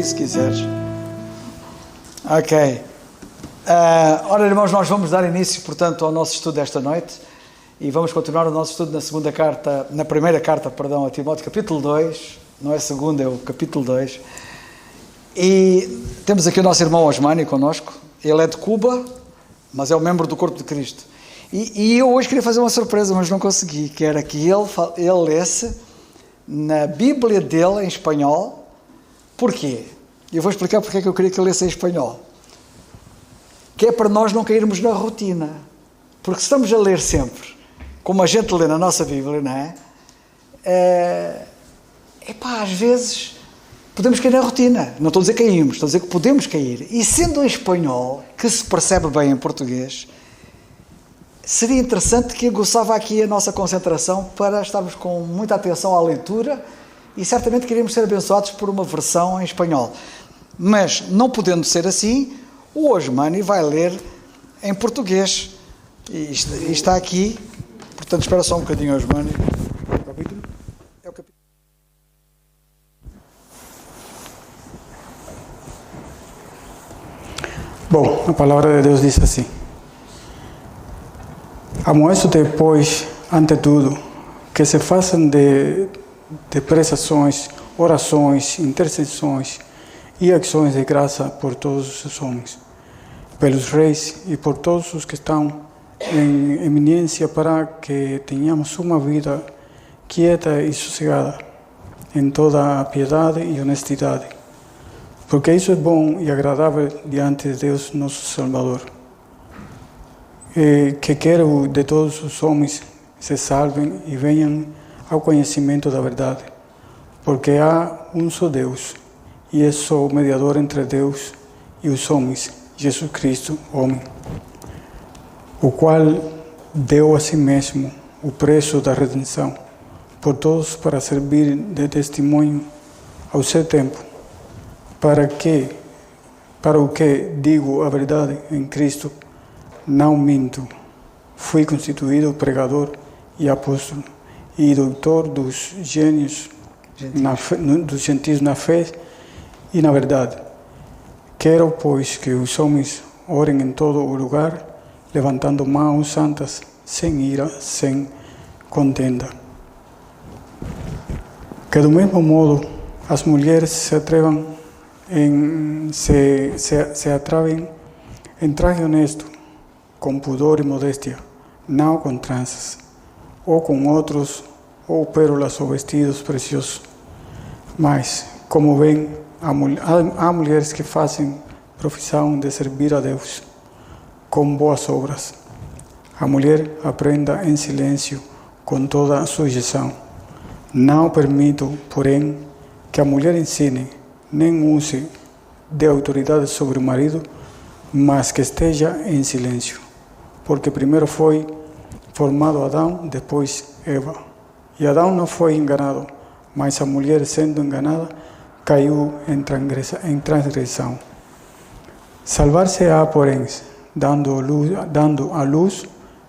aqui se quiseres. Ok. Ora, irmãos, nós vamos dar início, portanto, ao nosso estudo desta noite e vamos continuar o nosso estudo na primeira carta, a Timóteo, capítulo 2, não é segunda, é o capítulo 2. E temos aqui o nosso irmão Osmani connosco. Ele é de Cuba, mas é um membro do corpo de Cristo. E eu hoje queria fazer uma surpresa, mas não consegui, que era que ele lesse na Bíblia dele em espanhol. Porquê? Eu vou explicar porque é que eu queria que ele lesse em espanhol. Que é para nós não cairmos na rotina. Porque se estamos a ler sempre, como a gente lê na nossa Bíblia, não é? Às vezes podemos cair na rotina. Não estou a dizer que caímos, estou a dizer que podemos cair. E sendo em espanhol, que se percebe bem em português, seria interessante que aguçava aqui a nossa concentração para estarmos com muita atenção à leitura e certamente queríamos ser abençoados por uma versão em espanhol. Mas, não podendo ser assim, o Osmani vai ler em português. E está aqui, portanto, espera só um bocadinho, Osmani. É o capítulo. Bom, a palavra de Deus diz assim: amoesto-te, pois, ante tudo, que se façam de prestações, orações, intercessões e ações de graça por todos os homens, pelos reis e por todos os que estão em eminência, para que tenhamos uma vida quieta e sossegada, em toda a piedade e honestidade, porque isso é bom e agradável diante de Deus nosso Salvador, que quero de todos os homens se salvem e venham ao conhecimento da verdade, porque há um só Deus, e é só o mediador entre Deus e os homens, Jesus Cristo, homem, o qual deu a si mesmo o preço da redenção por todos, para servir de testemunho ao seu tempo, para o que digo a verdade em Cristo, não minto. Fui constituído pregador e apóstolo e doutor dos gentios na fé e na verdade. Quero, pois, que os homens orem em todo o lugar, levantando mãos santas, sem ira, sem contenda. Que do mesmo modo as mulheres se atrevem em traje honesto, com pudor e modéstia, não com tranças, ou com outros, ou pérolas ou vestidos preciosos. Mas, como vem, há mulheres que fazem profissão de servir a Deus com boas obras. A mulher aprenda em silêncio, com toda a sujeição. Não permito, porém, que a mulher ensine, nem use de autoridade sobre o marido, mas que esteja em silêncio. Porque primeiro foi formado Adão, depois Eva. E Adão não foi enganado, mas a mulher, sendo enganada, caiu em transgressão. Salvar-se-á, porém, dando à luz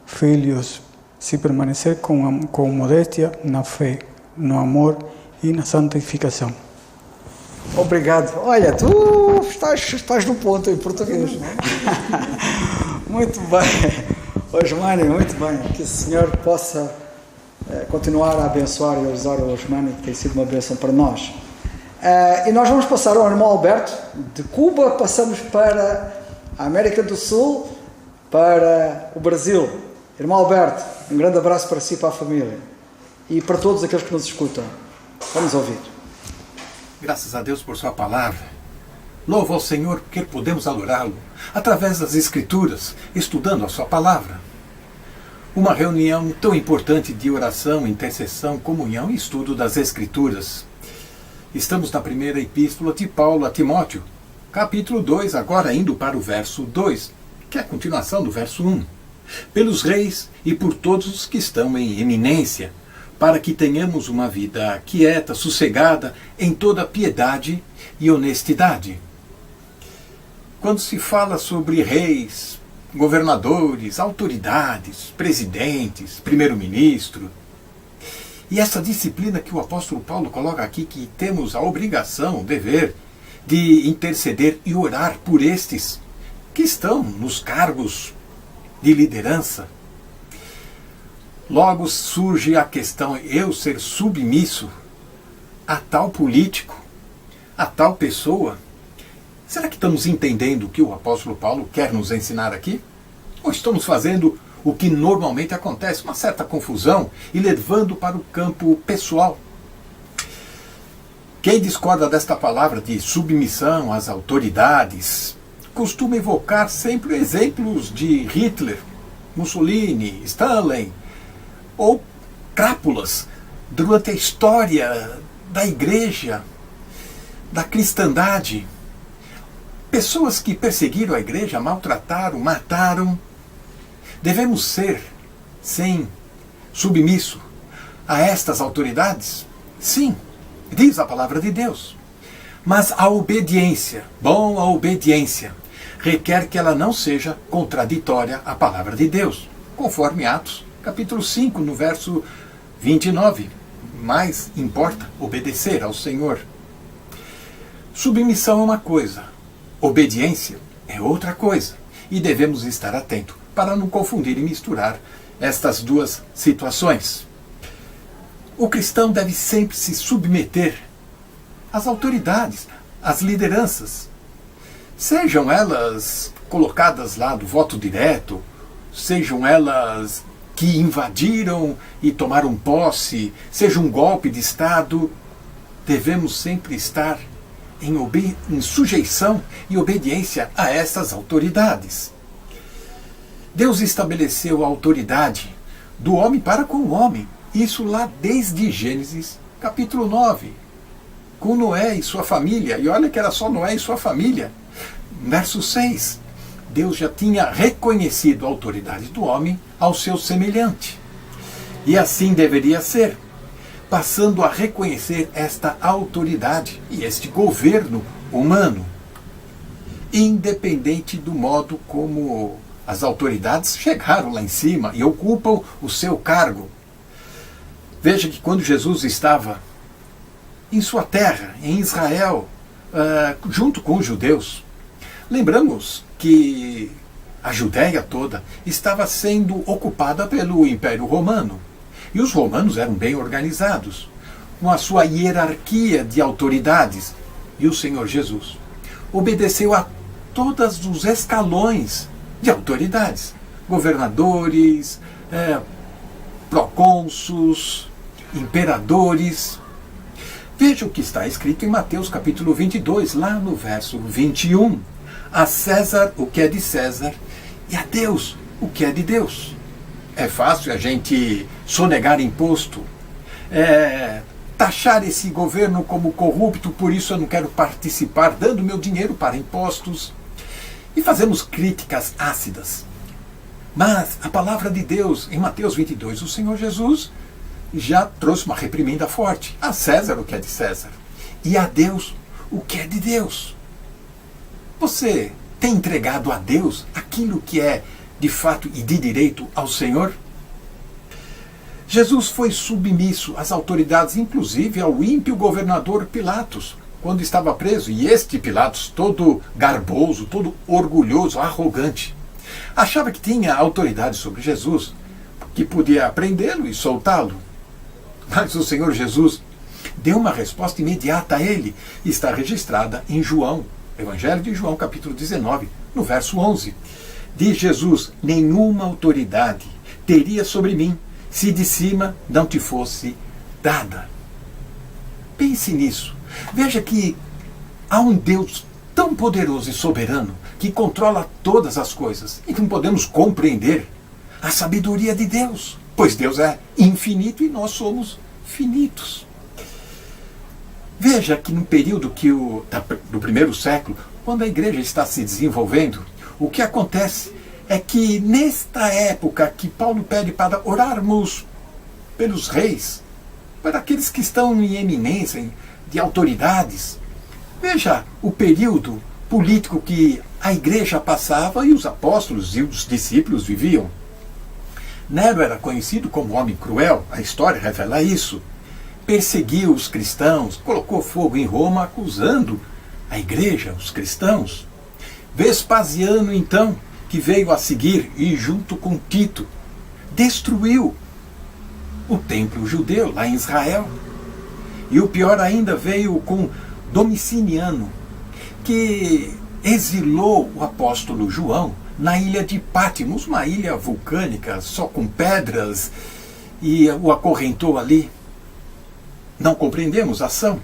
filhos, se permanecer com modéstia na fé, no amor e na santificação. Obrigado. Olha, tu estás no ponto em português. Muito bem. Osmani, muito bem. Que o Senhor possa continuar a abençoar e a usar o Osmani, que tem sido uma bênção para nós. E nós vamos passar ao irmão Alberto. De Cuba passamos para a América do Sul, para o Brasil. Irmão Alberto, um grande abraço para si e para a família. E para todos aqueles que nos escutam. Vamos ouvir. Graças a Deus por sua palavra. Louvo ao Senhor porque podemos adorá-lo através das Escrituras, estudando a sua palavra. Uma reunião tão importante de oração, intercessão, comunhão e estudo das Escrituras. Estamos na primeira epístola de Paulo a Timóteo, capítulo 2, agora indo para o verso 2, que é a continuação do verso 1. Pelos reis e por todos os que estão em eminência, para que tenhamos uma vida quieta, sossegada, em toda piedade e honestidade. Quando se fala sobre reis, governadores, autoridades, presidentes, primeiro-ministro, e essa disciplina que o apóstolo Paulo coloca aqui, que temos a obrigação, o dever, de interceder e orar por estes que estão nos cargos de liderança. Logo surge a questão, eu ser submisso a tal político, a tal pessoa? Será que estamos entendendo o que o apóstolo Paulo quer nos ensinar aqui? Ou estamos fazendo o que normalmente acontece, uma certa confusão e levando para o campo pessoal? Quem discorda desta palavra de submissão às autoridades costuma evocar sempre exemplos de Hitler, Mussolini, Stalin ou crápulas durante a história da igreja, da cristandade. Pessoas que perseguiram a igreja, maltrataram, mataram. Devemos ser, sim, submisso a estas autoridades? Sim, diz a palavra de Deus. Mas a obediência, a obediência, requer que ela não seja contraditória à palavra de Deus, conforme Atos, capítulo 5, no verso 29. Mas importa obedecer ao Senhor. Submissão é uma coisa, obediência é outra coisa. E devemos estar atentos para não confundir e misturar estas duas situações. O cristão deve sempre se submeter às autoridades, às lideranças. Sejam elas colocadas lá do voto direto, sejam elas que invadiram e tomaram posse, seja um golpe de Estado, devemos sempre estar em sujeição e obediência a essas autoridades. Deus estabeleceu a autoridade do homem para com o homem, isso lá desde Gênesis, capítulo 9, com Noé e sua família, e olha que era só Noé e sua família. Verso 6, Deus já tinha reconhecido a autoridade do homem ao seu semelhante. E assim deveria ser, passando a reconhecer esta autoridade e este governo humano, independente do modo como as autoridades chegaram lá em cima e ocupam o seu cargo. Veja que quando Jesus estava em sua terra, em Israel, junto com os judeus, lembramos que a Judéia toda estava sendo ocupada pelo Império Romano. E os romanos eram bem organizados, com a sua hierarquia de autoridades. E o Senhor Jesus obedeceu a todos os escalões de autoridades. Governadores, procônsulos, imperadores. Veja o que está escrito em Mateus capítulo 22, lá no verso 21. A César o que é de César e a Deus o que é de Deus. É fácil a gente sonegar imposto, taxar esse governo como corrupto, por isso eu não quero participar, dando meu dinheiro para impostos. E fazemos críticas ácidas. Mas a palavra de Deus, em Mateus 22, o Senhor Jesus já trouxe uma reprimenda forte. A César o que é de César e a Deus o que é de Deus. Você tem entregado a Deus aquilo que é de fato e de direito ao Senhor? Jesus foi submisso às autoridades, inclusive ao ímpio governador Pilatos, quando estava preso, e este Pilatos, todo garboso, todo orgulhoso, arrogante, achava que tinha autoridade sobre Jesus, que podia prendê-lo e soltá-lo. Mas o Senhor Jesus deu uma resposta imediata a ele, e está registrada em João, Evangelho de João, capítulo 19, no verso 11. Diz Jesus: nenhuma autoridade teria sobre mim se de cima não te fosse dada. Pense nisso. Veja que há um Deus tão poderoso e soberano que controla todas as coisas e não podemos compreender a sabedoria de Deus, pois Deus é infinito e nós somos finitos. Veja que no período do primeiro século, quando a igreja está se desenvolvendo, o que acontece é que nesta época que Paulo pede para orarmos pelos reis, para aqueles que estão em eminência, de autoridades, veja o período político que a igreja passava e os apóstolos e os discípulos viviam. Nero era conhecido como homem cruel, a história revela isso. Perseguiu os cristãos, colocou fogo em Roma, acusando a igreja, os cristãos. Vespasiano, então, que veio a seguir e junto com Tito, destruiu o templo judeu lá em Israel. E o pior ainda veio com Domiciano, que exilou o apóstolo João na ilha de Patmos, uma ilha vulcânica só com pedras, e o acorrentou ali. Não compreendemos a ação.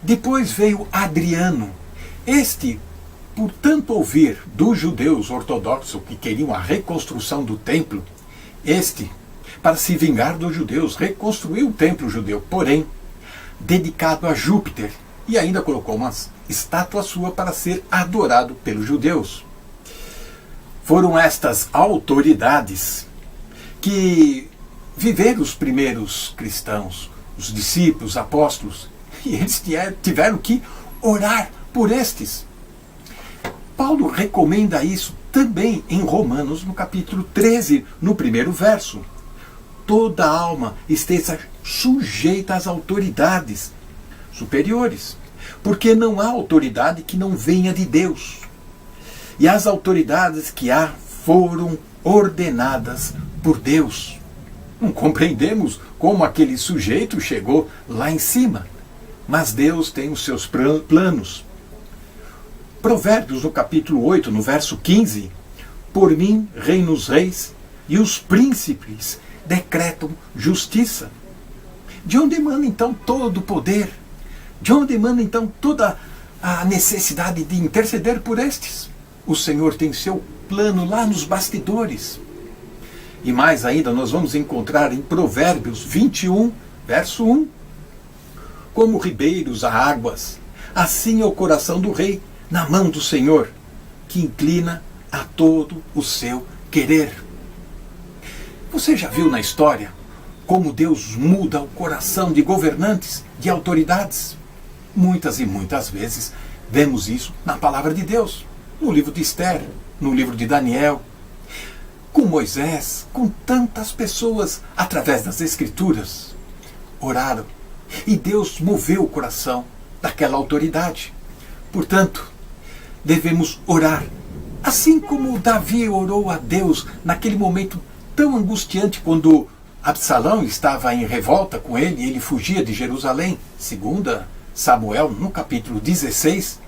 Depois veio Adriano. Este, por tanto ouvir dos judeus ortodoxos que queriam a reconstrução do templo, este, para se vingar dos judeus, reconstruiu o templo judeu, porém, dedicado a Júpiter, e ainda colocou uma estátua sua para ser adorado pelos judeus. Foram estas autoridades que viveram os primeiros cristãos, os discípulos, apóstolos, e eles tiveram que orar por estes. Paulo recomenda isso também em Romanos, no capítulo 13, no primeiro verso. Toda alma esteja sujeita às autoridades superiores, porque não há autoridade que não venha de Deus. E as autoridades que há foram ordenadas por Deus. Não compreendemos como aquele sujeito chegou lá em cima, mas Deus tem os seus planos. Provérbios, no capítulo 8, no verso 15, por mim reinam os reis e os príncipes decretam justiça. De onde emana então todo o poder? De onde emana então toda a necessidade de interceder por estes? O Senhor tem seu plano lá nos bastidores. E mais ainda, nós vamos encontrar em Provérbios 21, verso 1. Como ribeiros há águas, assim é o coração do rei na mão do Senhor, que inclina a todo o seu querer. Você já viu na história como Deus muda o coração de governantes, de autoridades? Muitas e muitas vezes vemos isso na palavra de Deus, no livro de Esther, no livro de Daniel, com Moisés, com tantas pessoas, através das Escrituras, oraram e Deus moveu o coração daquela autoridade. Portanto, devemos orar, assim como Davi orou a Deus naquele momento tão angustiante quando Absalão estava em revolta com ele e ele fugia de Jerusalém. Segundo Samuel, no capítulo 16,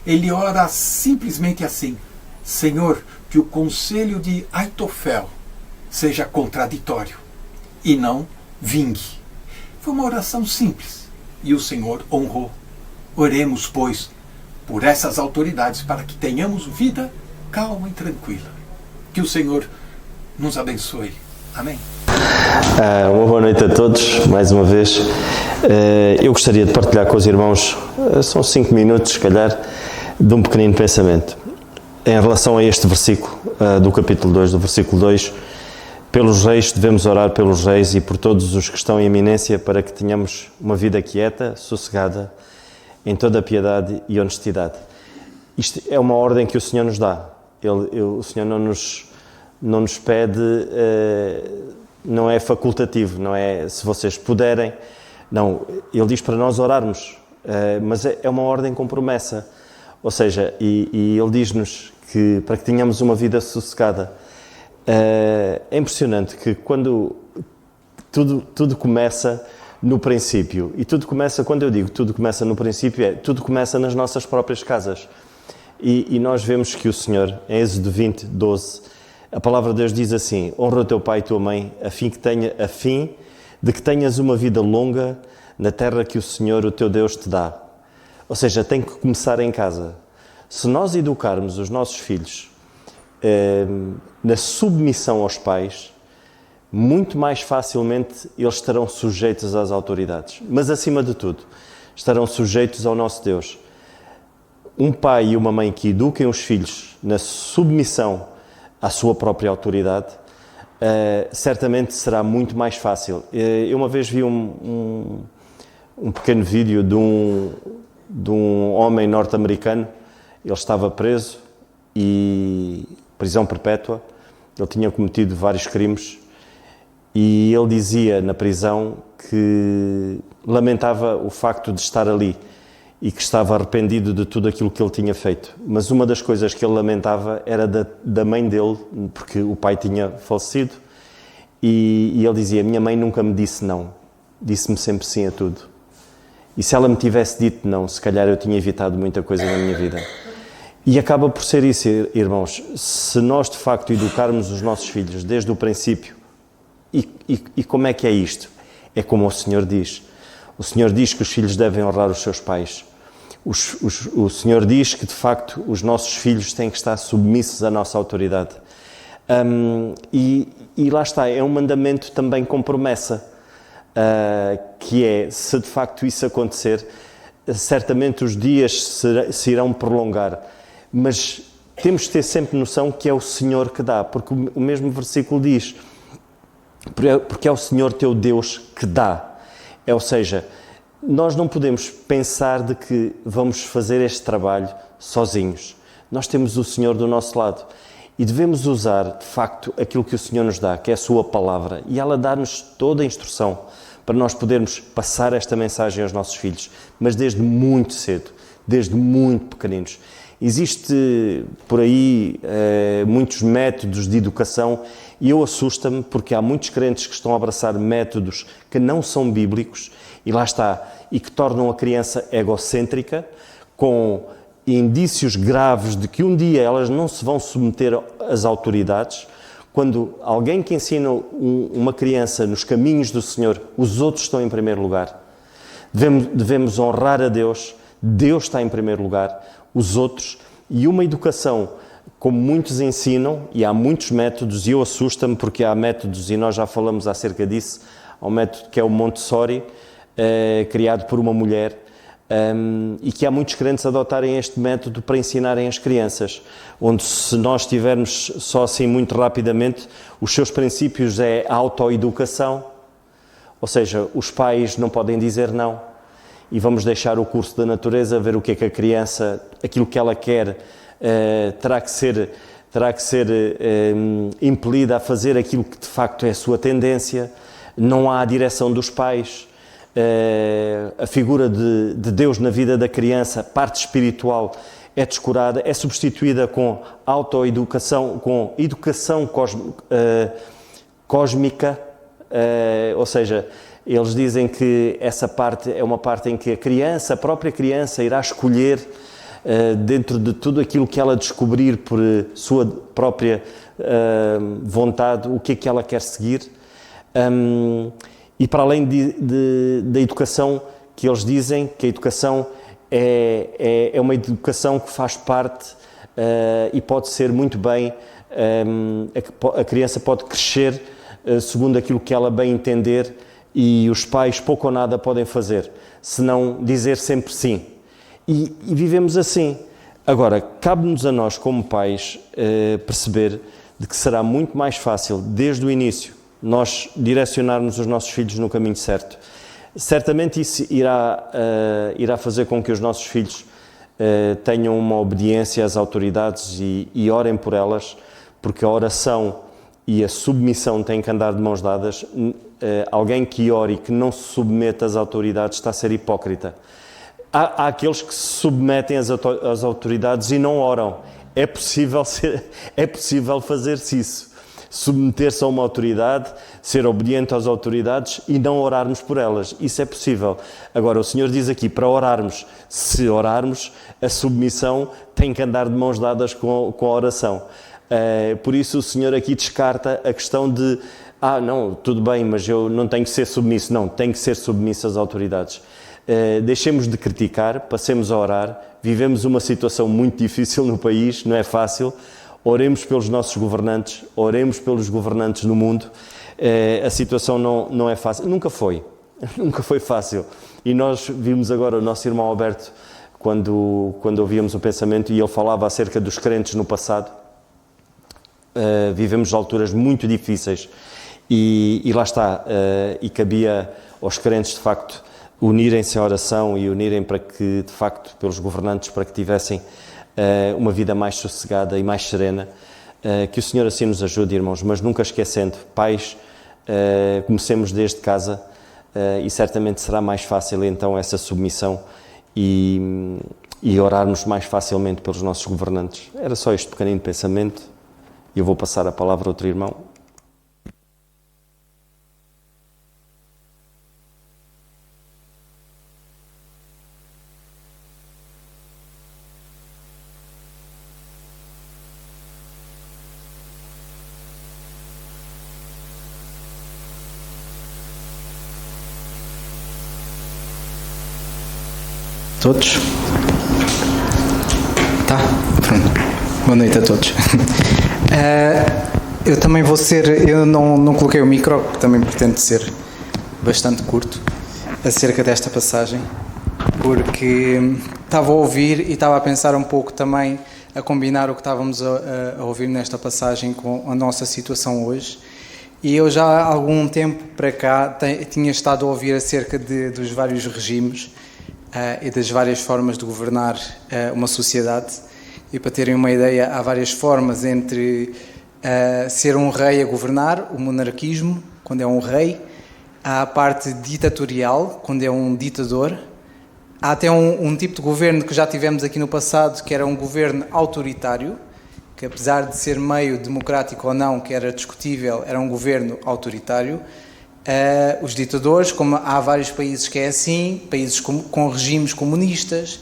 ele ora simplesmente assim: Senhor, que o conselho de Aitofel seja contraditório e não vingue. Foi uma oração simples e o Senhor honrou. Oremos, pois, por essas autoridades para que tenhamos vida calma e tranquila. Que o Senhor nos abençoe. Amém. Uma boa noite a todos, mais uma vez. Eu gostaria de partilhar com os irmãos, são 5 minutos, se calhar, de um pequenino pensamento. Em relação a este versículo, do capítulo 2, do versículo 2, pelos reis, devemos orar pelos reis e por todos os que estão em eminência para que tenhamos uma vida quieta, sossegada, em toda a piedade e honestidade. Isto é uma ordem que o Senhor nos dá. O Senhor não nos pede, não é facultativo, não é se vocês puderem. Não, Ele diz para nós orarmos, mas é uma ordem com promessa. Ou seja, e Ele diz-nos que para que tenhamos uma vida sossegada. É impressionante que quando tudo começa no princípio, e tudo começa, quando eu digo tudo começa no princípio, tudo começa nas nossas próprias casas. E nós vemos que o Senhor, em Êxodo 20, 12, a palavra de Deus diz assim: honra o teu pai e tua mãe, a fim de que tenhas uma vida longa na terra que o Senhor, o teu Deus, te dá. Ou seja, tem que começar em casa. Se nós educarmos os nossos filhos na submissão aos pais, muito mais facilmente eles estarão sujeitos às autoridades. Mas, acima de tudo, estarão sujeitos ao nosso Deus. Um pai e uma mãe que eduquem os filhos na submissão à sua própria autoridade, certamente será muito mais fácil. Eu uma vez vi um pequeno vídeo de um homem norte-americano. Ele estava preso e prisão perpétua. Ele tinha cometido vários crimes e ele dizia na prisão que lamentava o facto de estar ali e que estava arrependido de tudo aquilo que ele tinha feito. Mas uma das coisas que ele lamentava era da mãe dele, porque o pai tinha falecido, e ele dizia: minha mãe nunca me disse não, disse-me sempre sim a tudo. E se ela me tivesse dito não, se calhar eu tinha evitado muita coisa na minha vida. E acaba por ser isso, irmãos. Se nós de facto educarmos os nossos filhos desde o princípio, e como é que é isto? É como o Senhor diz. O Senhor diz que os filhos devem honrar os seus pais. O Senhor diz que de facto os nossos filhos têm que estar submissos à nossa autoridade. E lá está, é um mandamento também com promessa, que é, se de facto isso acontecer, certamente os dias se irão prolongar, mas temos de ter sempre noção que é o Senhor que dá, porque o mesmo versículo diz, porque é o Senhor teu Deus que dá. Ou seja, nós não podemos pensar de que vamos fazer este trabalho sozinhos. Nós temos o Senhor do nosso lado e devemos usar, de facto, aquilo que o Senhor nos dá, que é a sua palavra, e ela dá-nos toda a instrução para nós podermos passar esta mensagem aos nossos filhos, mas desde muito cedo, desde muito pequeninos. Existe por aí muitos métodos de educação e eu assusta-me porque há muitos crentes que estão a abraçar métodos que não são bíblicos e lá está, e que tornam a criança egocêntrica, com indícios graves de que um dia elas não se vão submeter às autoridades. Quando alguém que ensina uma criança nos caminhos do Senhor, os outros estão em primeiro lugar. Devemos honrar a Deus, Deus está em primeiro lugar, os outros, e uma educação, como muitos ensinam, e há muitos métodos, e eu assusta-me porque há métodos, e nós já falamos acerca disso, há um método que é o Montessori, criado por uma mulher, e que há muitos crentes adotarem este método para ensinarem as crianças, onde se nós tivermos só assim muito rapidamente, os seus princípios é a autoeducação, ou seja, os pais não podem dizer não, e vamos deixar o curso da natureza, ver o que é que a criança, aquilo que ela quer, terá que ser impelida a fazer aquilo que de facto é a sua tendência. Não há a direção dos pais, a figura de Deus na vida da criança, a parte espiritual é descurada, é substituída com autoeducação, com educação cósmica, ou seja, eles dizem que essa parte é uma parte em que a própria criança irá escolher, dentro de tudo aquilo que ela descobrir por sua própria vontade, o que é que ela quer seguir. E para além da educação, que eles dizem que a educação é uma educação que faz parte e pode ser muito bem, a criança pode crescer segundo aquilo que ela bem entender, e os pais pouco ou nada podem fazer, senão dizer sempre sim. E vivemos assim. Agora, cabe-nos a nós como pais perceber de que será muito mais fácil, desde o início, nós direcionarmos os nossos filhos no caminho certo. Certamente isso irá fazer com que os nossos filhos tenham uma obediência às autoridades e orem por elas, porque a oração e a submissão têm que andar de mãos dadas. Alguém que ore e que não se submete às autoridades está a ser hipócrita. Há aqueles que se submetem às autoridades e não oram. É possível fazer-se isso. Submeter-se a uma autoridade, ser obediente às autoridades e não orarmos por elas. Isso é possível. Agora, o Senhor diz aqui, para orarmos, se orarmos, a submissão tem que andar de mãos dadas com a oração. Por isso o Senhor aqui descarta a questão de não, tudo bem, mas eu não tenho que ser submisso. Não, tenho que ser submisso às autoridades. Deixemos de criticar, passemos a orar. Vivemos uma situação muito difícil no país, não é fácil. Oremos pelos nossos governantes, oremos pelos governantes no mundo. A situação não é fácil, nunca foi fácil. E nós vimos agora o nosso irmão Alberto, quando ouvíamos o pensamento, e ele falava acerca dos crentes no passado. Vivemos alturas muito difíceis e lá está, e cabia aos crentes de facto unirem-se à oração e unirem para que de facto pelos governantes, para que tivessem uma vida mais sossegada e mais serena. Que o Senhor assim nos ajude, irmãos, mas nunca esquecendo, pais, comecemos desde casa e certamente será mais fácil então essa submissão e orarmos mais facilmente pelos nossos governantes. Era só este pequenino pensamento e eu vou passar a palavra a outro irmão. Todos? Tá, pronto. Boa noite a todos. Eu também vou ser, eu não coloquei o micro, porque também pretendo ser bastante curto acerca desta passagem, porque estava a ouvir e estava a pensar um pouco também, a combinar o que estávamos a ouvir nesta passagem com a nossa situação hoje. E eu já há algum tempo para cá tinha estado a ouvir acerca dos vários regimes e das várias formas de governar uma sociedade. E para terem uma ideia, há várias formas entre ser um rei a governar, o monarquismo, quando é um rei, há a parte ditatorial, quando é um ditador, há até um tipo de governo que já tivemos aqui no passado, que era um governo autoritário, que apesar de ser meio democrático ou não, que era discutível, era um governo autoritário. Os ditadores, como há vários países que é assim, países com regimes comunistas,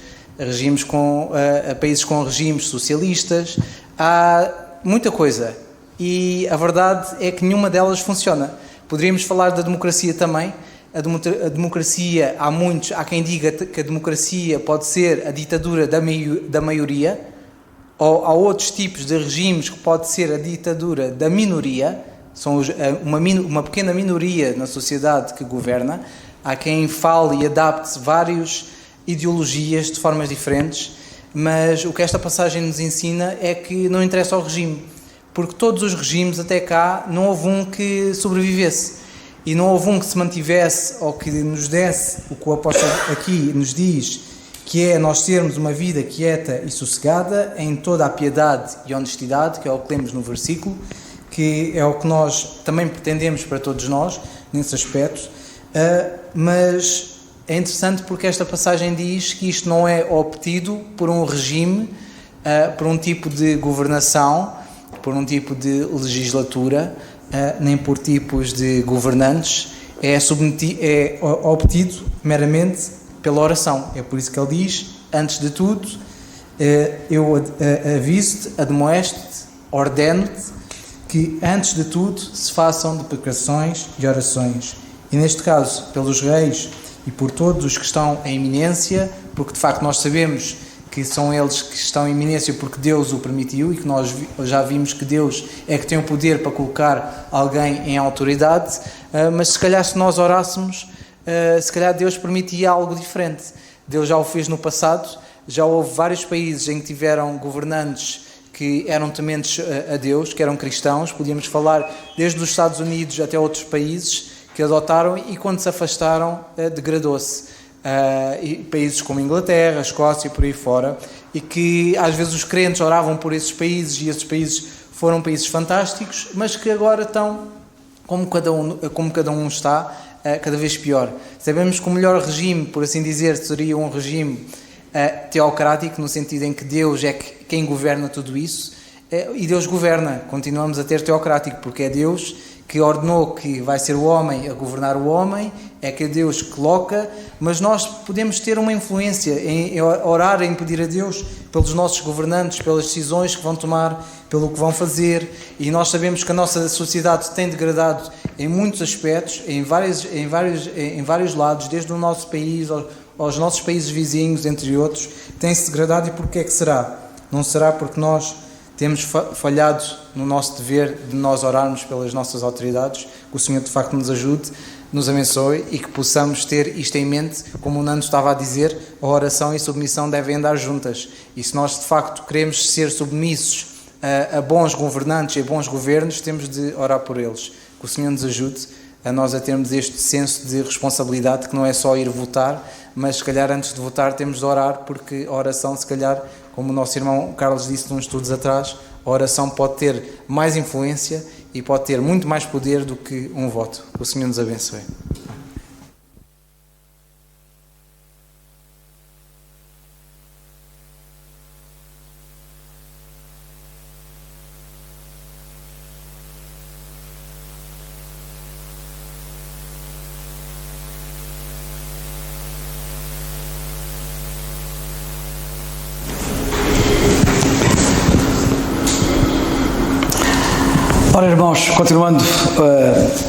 países com regimes socialistas, há muita coisa e a verdade é que nenhuma delas funciona. Poderíamos falar da democracia também. A democracia, há quem diga que a democracia pode ser a ditadura da maioria, ou há outros tipos de regimes que pode ser a ditadura da minoria. São uma pequena minoria na sociedade que governa. Há quem fale e adapte várias ideologias de formas diferentes, mas o que esta passagem nos ensina é que não interessa o regime, porque todos os regimes até cá não houve um que sobrevivesse e não houve um que se mantivesse ou que nos desse o que o apóstolo aqui nos diz, que é nós termos uma vida quieta e sossegada em toda a piedade e honestidade, que é o que lemos no versículo, que é o que nós também pretendemos para todos nós, nesse aspecto, mas é interessante porque esta passagem diz que isto não é obtido por um regime, por um tipo de governação, por um tipo de legislatura, nem por tipos de governantes, é obtido meramente pela oração. É por isso que ele diz, antes de tudo, eu aviso-te, admoesto-te, ordeno-te, que antes de tudo se façam deprecações e orações. E neste caso, pelos reis e por todos os que estão em iminência, porque de facto nós sabemos que são eles que estão em iminência porque Deus o permitiu e que nós já vimos que Deus é que tem o poder para colocar alguém em autoridade, mas se calhar se nós orássemos, se calhar Deus permitia algo diferente. Deus já o fez no passado, já houve vários países em que tiveram governantes que eram tementes a Deus, que eram cristãos. Podíamos falar desde os Estados Unidos até outros países que adotaram e quando se afastaram degradou-se. Países como a Inglaterra, a Escócia e por aí fora, e que às vezes os crentes oravam por esses países e esses países foram países fantásticos, mas que agora estão, como cada um está, cada vez pior. Sabemos que o melhor regime, por assim dizer, seria um regime teocrático, no sentido em que Deus é quem governa tudo isso, e Deus governa. Continuamos a ter teocrático, porque é Deus que ordenou que vai ser o homem a governar o homem, é que Deus coloca, mas nós podemos ter uma influência em orar, em pedir a Deus pelos nossos governantes, pelas decisões que vão tomar, pelo que vão fazer, e nós sabemos que a nossa sociedade tem degradado em muitos aspectos, em vários lados, desde o nosso país aos nossos países vizinhos, entre outros, tem-se degradado. E porquê é que será? Não será porque nós temos falhado no nosso dever de nós orarmos pelas nossas autoridades? Que o Senhor de facto nos ajude, nos abençoe e que possamos ter isto em mente. Como o Nando estava a dizer, a oração e a submissão devem andar juntas, e se nós de facto queremos ser submissos a bons governantes e a bons governos, temos de orar por eles. Que o Senhor nos ajude a nós a termos este senso de responsabilidade, que não é só ir votar, mas se calhar antes de votar temos de orar, porque a oração, se calhar, como o nosso irmão Carlos disse uns estudos atrás, a oração pode ter mais influência e pode ter muito mais poder do que um voto. Que o Senhor nos abençoe. Ora, irmãos, continuando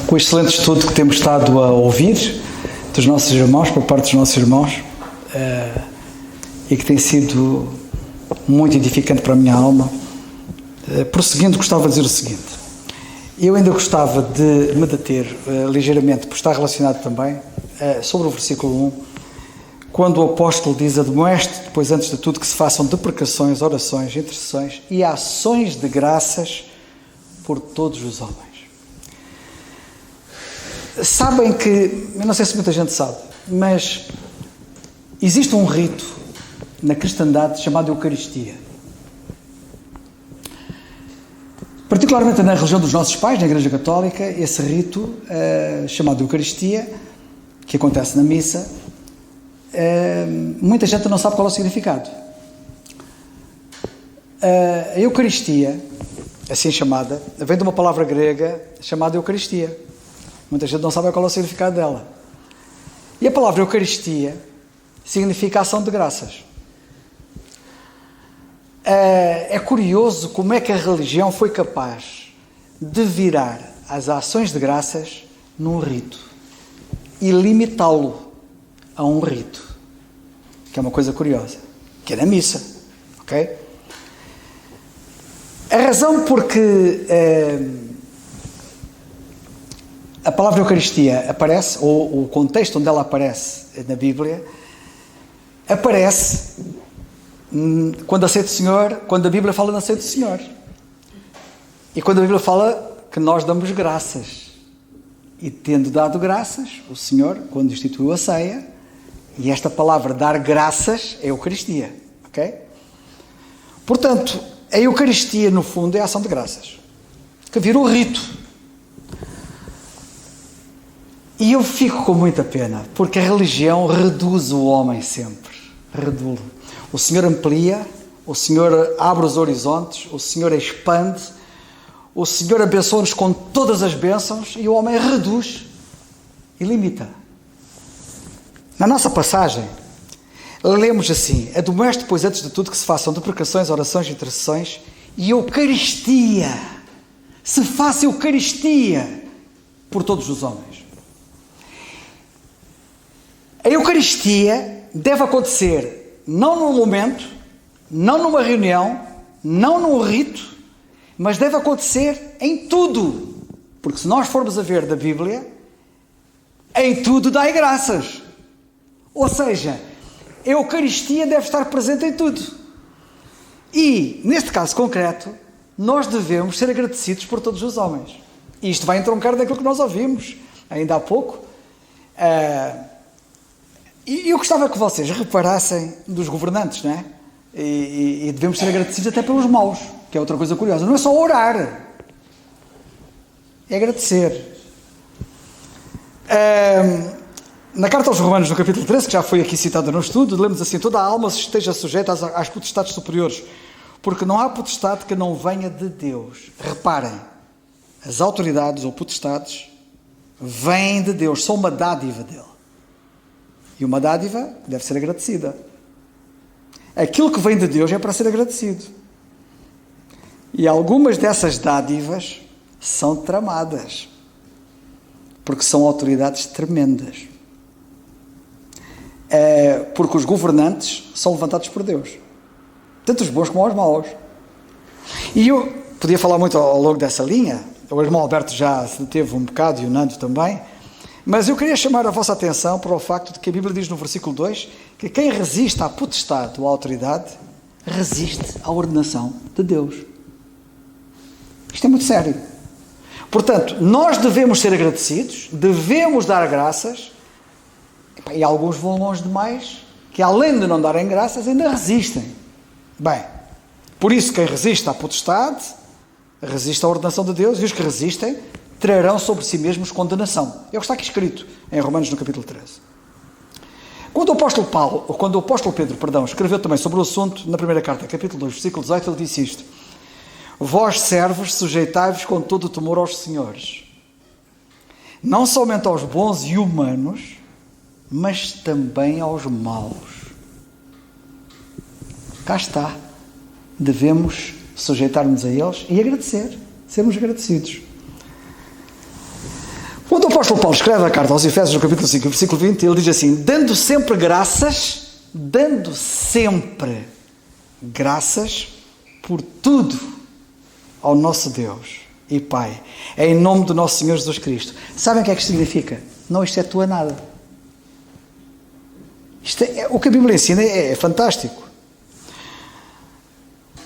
com o excelente estudo que temos estado a ouvir dos nossos irmãos, por parte dos nossos irmãos, e que tem sido muito edificante para a minha alma, prosseguindo, gostava de dizer o seguinte: eu ainda gostava de me deter ligeiramente, por estar relacionado também, sobre o versículo 1, quando o apóstolo diz: admoeste, depois antes de tudo, que se façam deprecações, orações, intercessões e ações de graças por todos os homens. Sabem que, eu não sei se muita gente sabe, mas existe um rito na cristandade chamado Eucaristia. Particularmente na religião dos nossos pais, na Igreja Católica, esse rito chamado Eucaristia, que acontece na missa, muita gente não sabe qual é o significado. A Eucaristia, assim chamada, vem de uma palavra grega chamada Eucaristia. Muita gente não sabe qual é o significado dela. E a palavra Eucaristia significa ação de graças. É curioso como é que a religião foi capaz de virar as ações de graças num rito e limitá-lo a um rito, que é uma coisa curiosa, que é na missa, ok? A razão porque a palavra Eucaristia aparece, ou o contexto onde ela aparece na Bíblia, aparece quando aceita o Senhor, quando a Bíblia fala na aceita o Senhor. E quando a Bíblia fala que nós damos graças. E tendo dado graças, o Senhor, quando instituiu a ceia, e esta palavra dar graças é Eucaristia, ok? Portanto, a Eucaristia, no fundo, é a ação de graças, que virou rito. E eu fico com muita pena, porque a religião reduz o homem sempre. Reduz-o. O Senhor amplia, o Senhor abre os horizontes, o Senhor expande, o Senhor abençoa-nos com todas as bênçãos e o homem reduz e limita. Na nossa passagem, lemos assim: admoeste, pois, antes de tudo, que se façam deprecações, orações, intercessões e Eucaristia. Se faça Eucaristia por todos os homens. A Eucaristia deve acontecer não num momento, não numa reunião, não num rito, mas deve acontecer em tudo. Porque se nós formos a ver da Bíblia, em tudo dai graças. Ou seja, a Eucaristia deve estar presente em tudo. E, neste caso concreto, nós devemos ser agradecidos por todos os homens. E isto vai entroncar daquilo que nós ouvimos ainda há pouco. E eu gostava que vocês reparassem dos governantes, não é? E devemos ser agradecidos até pelos maus, que é outra coisa curiosa. Não é só orar, é agradecer. Na carta aos Romanos, no capítulo 13, que já foi aqui citada no estudo, lemos assim: toda a alma esteja sujeita às potestades superiores, porque não há potestade que não venha de Deus. Reparem, as autoridades ou potestades vêm de Deus, são uma dádiva dele. E uma dádiva deve ser agradecida. Aquilo que vem de Deus é para ser agradecido. E algumas dessas dádivas são tramadas, porque são autoridades tremendas. Porque os governantes são levantados por Deus, tanto os bons como os maus. E eu podia falar muito ao longo dessa linha, o irmão Alberto já se deteve um bocado e o Nando também, mas eu queria chamar a vossa atenção para o facto de que a Bíblia diz no versículo 2 que quem resiste à potestade ou à autoridade resiste à ordenação de Deus. Isto é muito sério. Portanto, nós devemos ser agradecidos, devemos dar graças, e alguns vão longe demais, que além de não darem graças, ainda resistem. Bem, por isso quem resiste à potestade, resiste à ordenação de Deus, e os que resistem trarão sobre si mesmos condenação. É o que está aqui escrito em Romanos no capítulo 13. Quando o apóstolo Pedro, escreveu também sobre o assunto, na primeira carta, capítulo 2, versículo 18, ele disse isto: vós, servos, sujeitai-vos com todo o temor aos senhores, não somente aos bons e humanos, mas também aos maus. Cá está. Devemos sujeitar-nos a eles e agradecer. sermos agradecidos. Quando o apóstolo Paulo escreve a carta aos Efésios, no capítulo 5, versículo 20, ele diz assim: dando sempre graças por tudo ao nosso Deus e Pai, em nome do nosso Senhor Jesus Cristo. Sabem o que é que isto significa? Não excetua nada. O que a Bíblia ensina é fantástico.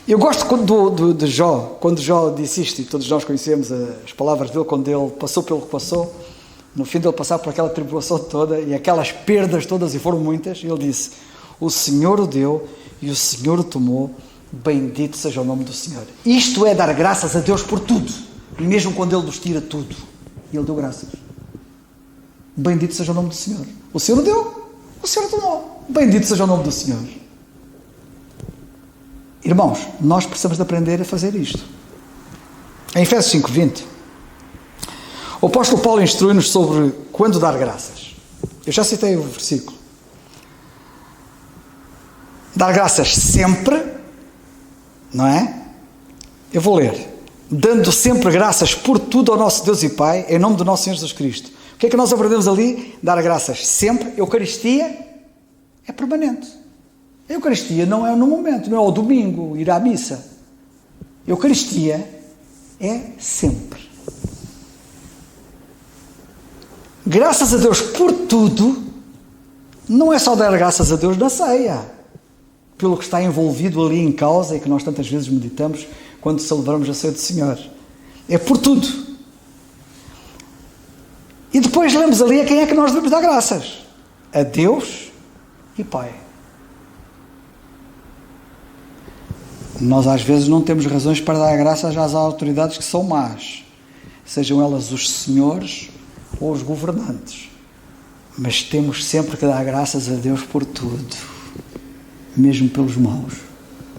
Eu gosto de Jó, quando Jó disse isto, e todos nós conhecemos as palavras dele, quando ele passou pelo que passou, no fim de ele passar por aquela tribulação toda, e aquelas perdas todas, e foram muitas, ele disse: o Senhor o deu, e o Senhor o tomou, bendito seja o nome do Senhor. Isto é dar graças a Deus por tudo, e mesmo quando Ele nos tira tudo, Ele deu graças. Bendito seja o nome do Senhor. O Senhor o deu, o Senhor o tomou, bendito seja o nome do Senhor. Irmãos, nós precisamos de aprender a fazer isto. Em Efésios 5:20, o apóstolo Paulo instrui-nos sobre quando dar graças. Eu já citei o versículo. Dar graças sempre, não é? Eu vou ler. Dando sempre graças por tudo ao nosso Deus e Pai, em nome do nosso Senhor Jesus Cristo. O que é que nós aprendemos ali? Dar graças sempre. Eucaristia é permanente. A Eucaristia não é no momento, não é ao domingo, ir à missa. Eucaristia é sempre. Graças a Deus por tudo, não é só dar graças a Deus na ceia, pelo que está envolvido ali em causa e que nós tantas vezes meditamos quando celebramos a ceia do Senhor. É por tudo. E depois lemos ali a quem é que nós devemos dar graças. A Deus e Pai. Nós às vezes não temos razões para dar graças às autoridades que são más, sejam elas os senhores ou os governantes. Mas temos sempre que dar graças a Deus por tudo, mesmo pelos maus.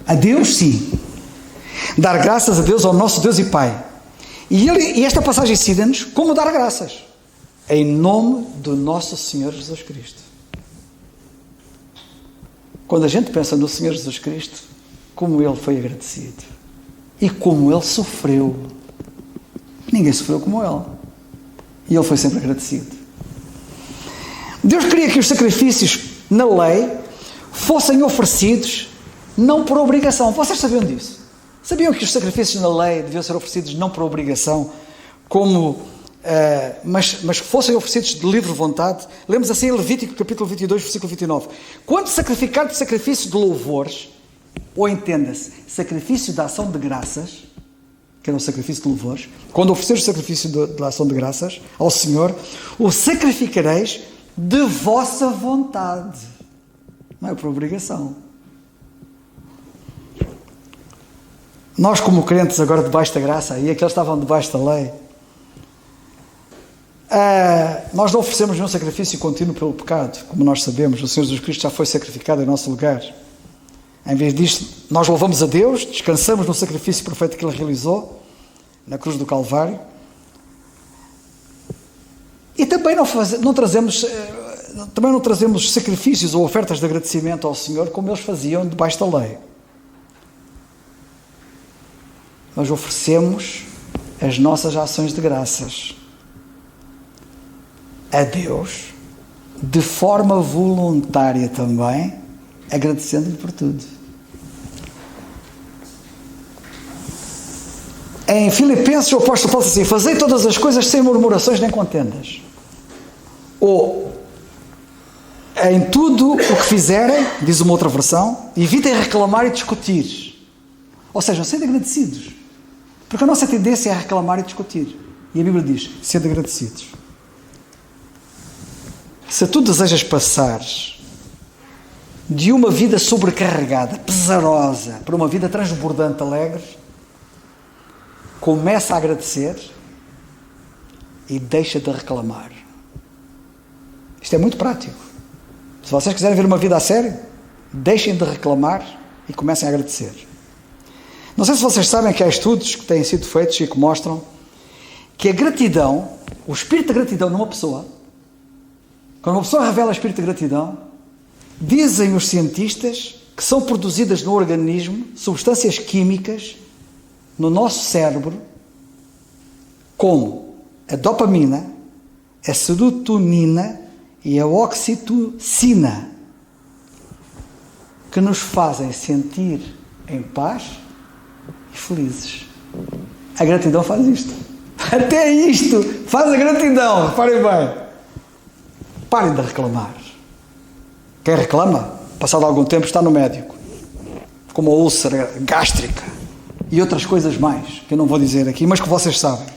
A Deus, sim. Dar graças a Deus, ao nosso Deus e Pai. E esta passagem ensina-nos como dar graças. Em nome do nosso Senhor Jesus Cristo. Quando a gente pensa no Senhor Jesus Cristo, como Ele foi agradecido. E como Ele sofreu. Ninguém sofreu como Ele. E Ele foi sempre agradecido. Deus queria que os sacrifícios na lei fossem oferecidos não por obrigação. Vocês sabiam disso? Sabiam que os sacrifícios na lei deviam ser oferecidos não por obrigação, mas que fossem oferecidos de livre vontade? Lemos assim em Levítico capítulo 22, versículo 29. Quando sacrificar de sacrifício de louvores, ou entenda-se, sacrifício de ação de graças, que era um sacrifício de louvores, quando ofereceres o sacrifício de ação de graças ao Senhor, o sacrificareis de vossa vontade. Não é por obrigação. Nós, como crentes agora debaixo da graça, e aqueles estavam debaixo da lei, nós não oferecemos nenhum sacrifício contínuo pelo pecado. Como nós sabemos, o Senhor Jesus Cristo já foi sacrificado em nosso lugar. Em vez disto, nós louvamos a Deus, descansamos no sacrifício perfeito que Ele realizou na cruz do Calvário, e também não trazemos sacrifícios ou ofertas de agradecimento ao Senhor como eles faziam debaixo da lei. Nós oferecemos as nossas ações de graças a Deus, de forma voluntária também, agradecendo-lhe por tudo. Em Filipenses, o apóstolo Paulo diz assim: fazei todas as coisas sem murmurações nem contendas. Ou, em tudo o que fizerem, diz uma outra versão, evitem reclamar e discutir. Ou seja, sede agradecidos. Porque a nossa tendência é reclamar e discutir. E a Bíblia diz: sede agradecidos. Se tu desejas passar de uma vida sobrecarregada, pesarosa, para uma vida transbordante, alegre, começa a agradecer e deixa de reclamar. Isto é muito prático. Se vocês quiserem ver uma vida a sério, deixem de reclamar e comecem a agradecer. Não sei se vocês sabem que há estudos que têm sido feitos e que mostram que a gratidão, o espírito de gratidão numa pessoa, quando uma pessoa revela o espírito de gratidão, dizem os cientistas que são produzidas no organismo substâncias químicas no nosso cérebro como a dopamina, a serotonina e a oxitocina, que nos fazem sentir em paz e felizes. A gratidão faz isto. Até isto faz a gratidão. Reparem bem. Parem de reclamar. Quem reclama, passado algum tempo, está no médico. Como a úlcera gástrica e outras coisas mais, que eu não vou dizer aqui, mas que vocês sabem.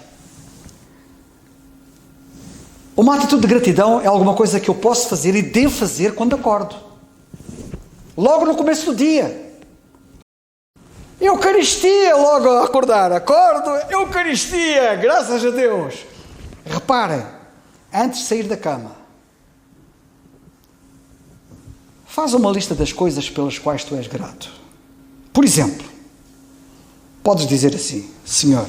Uma atitude de gratidão é alguma coisa que eu posso fazer e devo fazer quando acordo. Logo no começo do dia. Eucaristia, logo a acordar. Acordo, Eucaristia, graças a Deus. Reparem, antes de sair da cama, faz uma lista das coisas pelas quais tu és grato. Por exemplo, podes dizer assim: Senhor,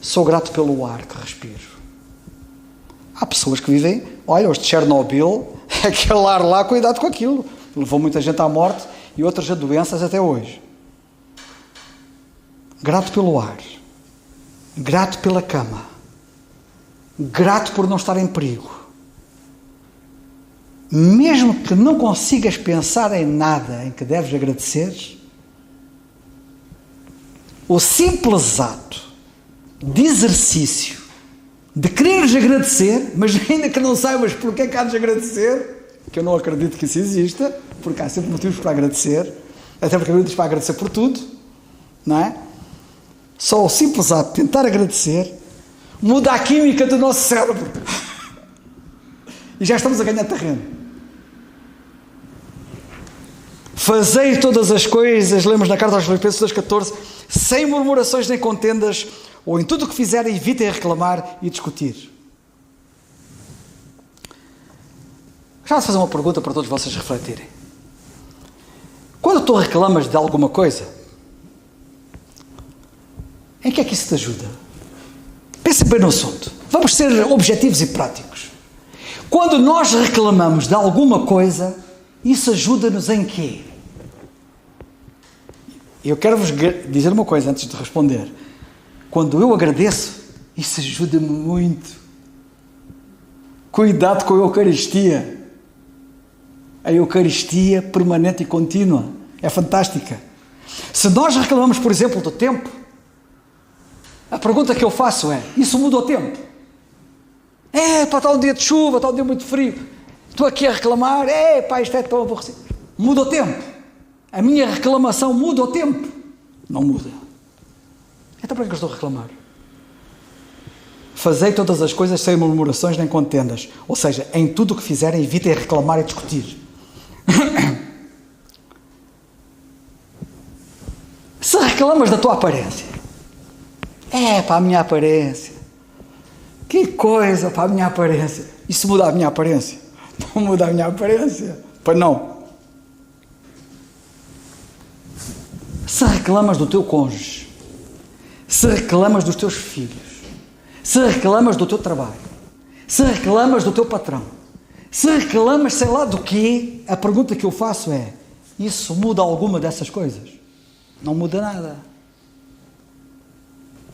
sou grato pelo ar que respiro. Há pessoas que vivem, olha, os de Chernobyl, aquele ar lá, cuidado com aquilo. Levou muita gente à morte e outras a doenças até hoje. Grato pelo ar, grato pela cama, grato por não estar em perigo. Mesmo que não consigas pensar em nada em que deves agradecer, o simples ato de exercício de quereres agradecer, mas ainda que não saibas porque é que há de agradecer, que eu não acredito que isso exista, porque há sempre motivos para agradecer, até porque há para agradecer por tudo, não é? Só o simples ato de tentar agradecer muda a química do nosso cérebro. E já estamos a ganhar terreno. Fazei todas as coisas, lemos na carta aos Filipenses 2,14, sem murmurações nem contendas, ou em tudo o que fizerem, evitem reclamar e discutir. Já vou fazer uma pergunta para todos vocês refletirem. Quando tu reclamas de alguma coisa, em que é que isso te ajuda? Pense bem no assunto. Vamos ser objetivos e práticos. Quando nós reclamamos de alguma coisa, isso ajuda-nos em quê? Eu quero-vos dizer uma coisa antes de responder. Quando eu agradeço, isso ajuda-me muito. Cuidado com a Eucaristia. A Eucaristia permanente e contínua é fantástica. Se nós reclamamos, por exemplo, do tempo, a pergunta que eu faço é: isso muda o tempo? Pá, está um dia de chuva, está um dia muito frio. Estou aqui a reclamar, pá, isto é tão aborrecido. Muda o tempo. A minha reclamação muda o tempo? Não muda. Então para que eu estou a reclamar? Fazei todas as coisas sem murmurações nem contendas. Ou seja, em tudo o que fizerem, evitem reclamar e discutir. Se reclamas da tua aparência, para a minha aparência, que coisa para a minha aparência, isso muda a minha aparência? Não muda a minha aparência, pois não. Se reclamas do teu cônjuge, se reclamas dos teus filhos, se reclamas do teu trabalho, se reclamas do teu patrão, se reclamas sei lá do quê, a pergunta que eu faço é: isso muda alguma dessas coisas? Não muda nada.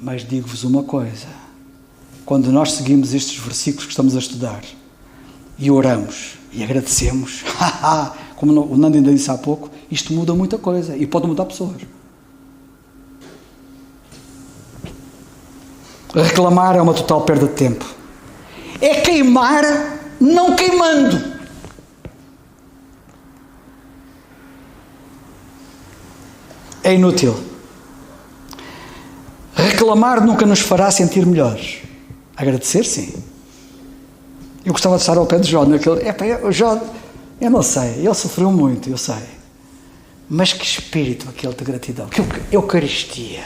Mas digo-vos uma coisa: quando nós seguimos estes versículos que estamos a estudar e oramos e agradecemos, como o Nando ainda disse há pouco, isto muda muita coisa e pode mudar pessoas. Reclamar é uma total perda de tempo. É queimar não queimando. É inútil. Reclamar nunca nos fará sentir melhores. Agradecer, sim. Eu gostava de estar ao pé de Jó. O Jó, eu não sei, ele sofreu muito, eu sei. Mas que espírito aquele de gratidão, que Eucaristia.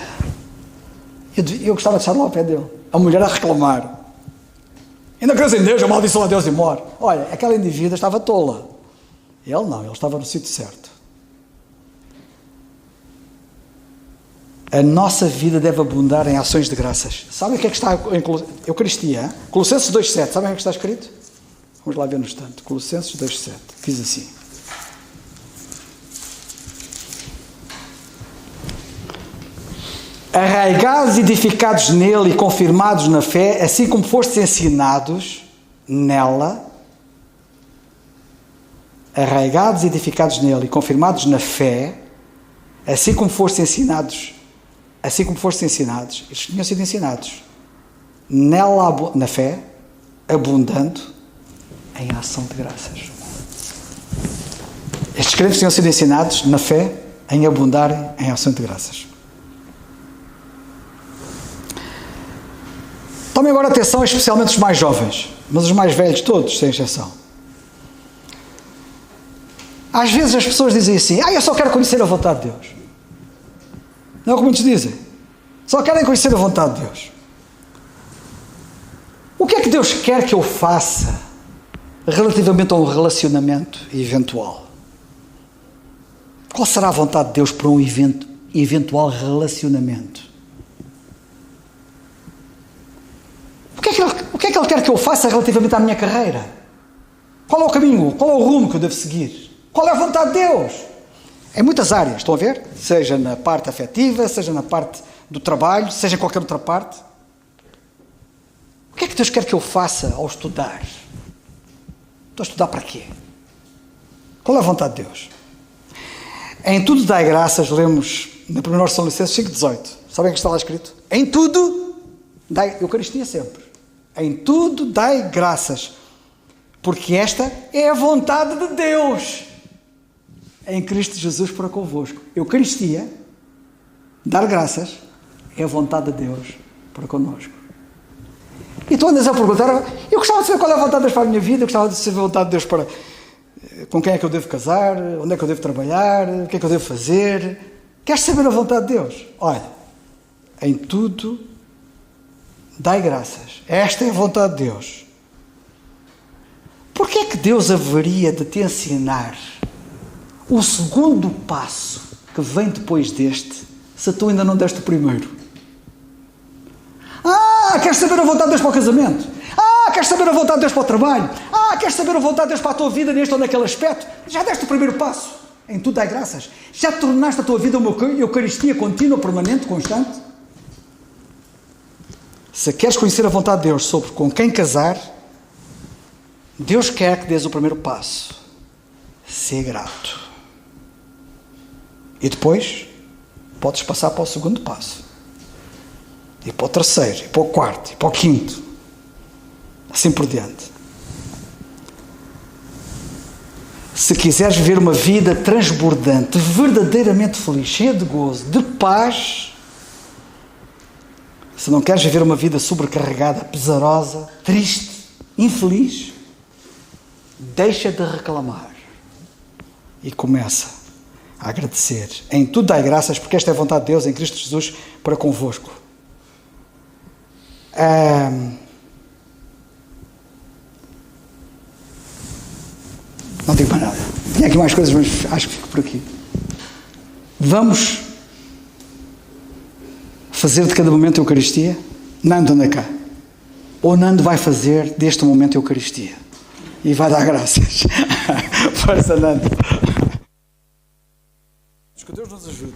Eu gostava de estar lá ao pé dele. A mulher a reclamar. Ainda crees em Deus, amaldiçoa a Deus e morre. Olha, aquela indivídua estava tola. Ele não, ele estava no sítio certo. A nossa vida deve abundar em ações de graças. Sabem o que é que está em Eucaristia? Colossenses 2,7. Sabem o que é que está escrito? Vamos lá ver no instante. Colossenses 2,7. Diz assim: arraigados e edificados nele e confirmados na fé, assim como fostes ensinados nela, arraigados e edificados nele e confirmados na fé, assim como fostes ensinados, eles tinham sido ensinados, nela, na fé, abundando em ação de graças. Estes crentes tinham sido ensinados na fé em abundarem em ação de graças. Tomem agora atenção, especialmente os mais jovens, mas os mais velhos todos, sem exceção. Às vezes as pessoas dizem assim: eu só quero conhecer a vontade de Deus. Não é o que muitos dizem. Só querem conhecer a vontade de Deus. O que é que Deus quer que eu faça relativamente a um relacionamento eventual? Qual será a vontade de Deus para um eventual relacionamento? O que é que Ele quer que eu faça relativamente à minha carreira? Qual é o caminho? Qual é o rumo que eu devo seguir? Qual é a vontade de Deus? Em muitas áreas, estão a ver? Seja na parte afetiva, seja na parte do trabalho, seja em qualquer outra parte. O que é que Deus quer que eu faça ao estudar? Estou a estudar para quê? Qual é a vontade de Deus? Em tudo dai graças, lemos na primeira São Licenses 5,18. Sabem o que está lá escrito? Em tudo dai, Eucaristia sempre. Em tudo dai graças, porque esta é a vontade de Deus em Cristo Jesus para convosco. Eucaristia, dar graças, é a vontade de Deus para connosco. E tu andas a perguntar: eu gostava de saber qual é a vontade de Deus para a minha vida, eu gostava de saber a vontade de Deus para com quem é que eu devo casar, onde é que eu devo trabalhar, o que é que eu devo fazer. Queres saber a vontade de Deus? Olha, em tudo dai graças. Esta é a vontade de Deus. Porquê é que Deus haveria de te ensinar o segundo passo que vem depois deste, se tu ainda não deste o primeiro? Queres saber a vontade de Deus para o casamento? Queres saber a vontade de Deus para o trabalho? Queres saber a vontade de Deus para a tua vida neste ou naquele aspecto? Já deste o primeiro passo. Em tudo dai graças. Já tornaste a tua vida uma Eucaristia contínua, permanente, constante? Se queres conhecer a vontade de Deus sobre com quem casar, Deus quer que dês o primeiro passo. Ser grato. E depois podes passar para o segundo passo. E para o terceiro, e para o quarto, e para o quinto. Assim por diante. Se quiseres viver uma vida transbordante, verdadeiramente feliz, cheia de gozo, de paz, se não queres viver uma vida sobrecarregada, pesarosa, triste, infeliz, deixa de reclamar e começa a agradecer. Em tudo dai graças, porque esta é a vontade de Deus em Cristo Jesus para convosco. Não digo mais nada. Tinha aqui mais coisas, mas acho que fico por aqui. Vamos fazer de cada momento a Eucaristia? Nando, anda cá. Ou Nando vai fazer deste momento a Eucaristia e vai dar graças. Força, Nando. Que Deus nos ajude.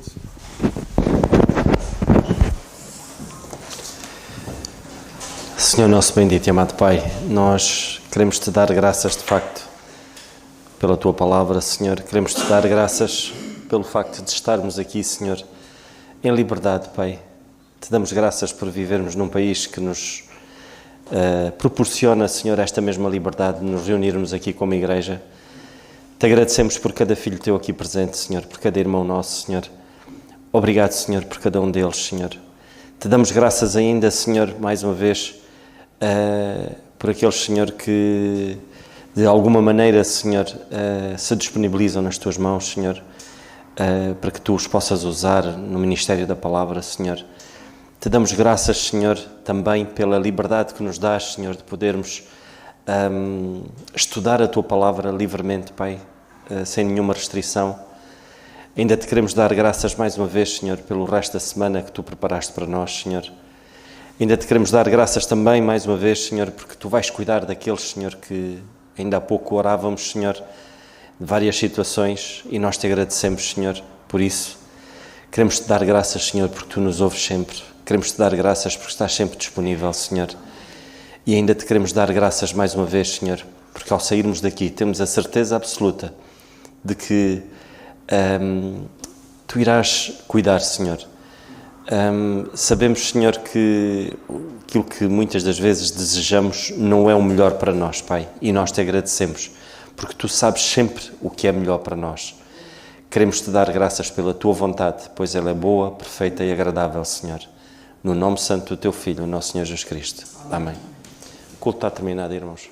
Senhor nosso bendito e amado Pai, nós queremos te dar graças de facto pela tua palavra, Senhor. Queremos te dar graças pelo facto de estarmos aqui, Senhor, em liberdade, Pai. Te damos graças por vivermos num país que nos proporciona, Senhor, esta mesma liberdade de nos reunirmos aqui como igreja. Te agradecemos por cada filho teu aqui presente, Senhor, por cada irmão nosso, Senhor. Obrigado, Senhor, por cada um deles, Senhor. Te damos graças ainda, Senhor, mais uma vez, por aqueles, Senhor, que de alguma maneira, Senhor, se disponibilizam nas tuas mãos, Senhor, para que tu os possas usar no ministério da palavra, Senhor. Te damos graças, Senhor, também pela liberdade que nos dás, Senhor, de podermos estudar a tua palavra livremente, Pai, sem nenhuma restrição. Ainda te queremos dar graças mais uma vez, Senhor, pelo resto da semana que tu preparaste para nós, Senhor. Ainda te queremos dar graças também mais uma vez, Senhor, porque tu vais cuidar daqueles, Senhor, que ainda há pouco orávamos, Senhor, de várias situações, e nós te agradecemos, Senhor, por isso. Queremos te dar graças, Senhor, porque tu nos ouves sempre. Queremos te dar graças porque estás sempre disponível, Senhor. E ainda te queremos dar graças mais uma vez, Senhor, porque ao sairmos daqui temos a certeza absoluta de que tu irás cuidar, Senhor. Sabemos, Senhor, que aquilo que muitas das vezes desejamos não é o melhor para nós, Pai, e nós te agradecemos, porque tu sabes sempre o que é melhor para nós. Queremos te dar graças pela tua vontade, pois ela é boa, perfeita e agradável, Senhor. No nome santo do teu Filho, o nosso Senhor Jesus Cristo. Amém. O culto está terminado, irmãos.